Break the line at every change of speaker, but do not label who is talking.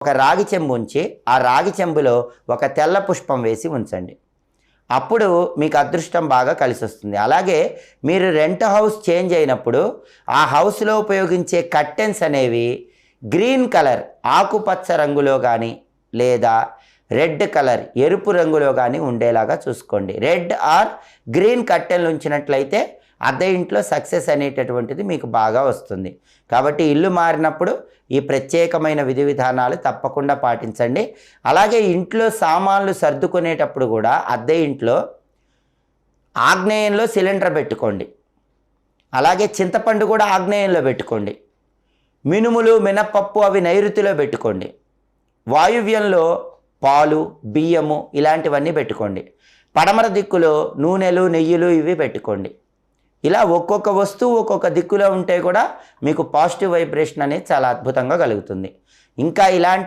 ఒక రాగి చెంబు ఉంచి ఆ రాగి చెంబులో ఒక తెల్ల పుష్పం వేసి ఉంచండి. అప్పుడు మీకు అదృష్టం బాగా కలిసి వస్తుంది. అలాగే మీరు రెంట్ హౌస్ చేంజ్ అయినప్పుడు ఆ హౌస్లో ఉపయోగించే కర్టెన్స్ అనేవి గ్రీన్ కలర్ ఆకుపచ్చ రంగులో కానీ లేదా రెడ్ కలర్ ఎరుపు రంగులో కానీ ఉండేలాగా చూసుకోండి. రెడ్ ఆర్ గ్రీన్ కర్టెన్లు ఉంచినట్లయితే అద్దె ఇంట్లో సక్సెస్ అనేటటువంటిది మీకు బాగా వస్తుంది. కాబట్టి ఇల్లు మారినప్పుడు ఈ ప్రత్యేకమైన విధి విధానాలు తప్పకుండా పాటించండి. అలాగే ఇంట్లో సామాన్లు సర్దుకునేటప్పుడు కూడా అద్దె ఇంట్లో ఆగ్నేయంలో సిలిండర్ పెట్టుకోండి. అలాగే చింతపండు కూడా ఆగ్నేయంలో పెట్టుకోండి. మినుములు మినపప్పు అవి నైరుతిలో పెట్టుకోండి. వాయువ్యంలో పాలు బియ్యము ఇలాంటివన్నీ పెట్టుకోండి. పడమర దిక్కులో నూనెలు నెయ్యిలు ఇవి పెట్టుకోండి. ఇలా ఒక్కొక్క వస్తువు ఒక్కొక్క దిక్కులో ఉంటే కూడా మీకు పాజిటివ్ వైబ్రేషన్ అనేది చాలా అద్భుతంగా కలుగుతుంది. ఇంకా ఇలాంటి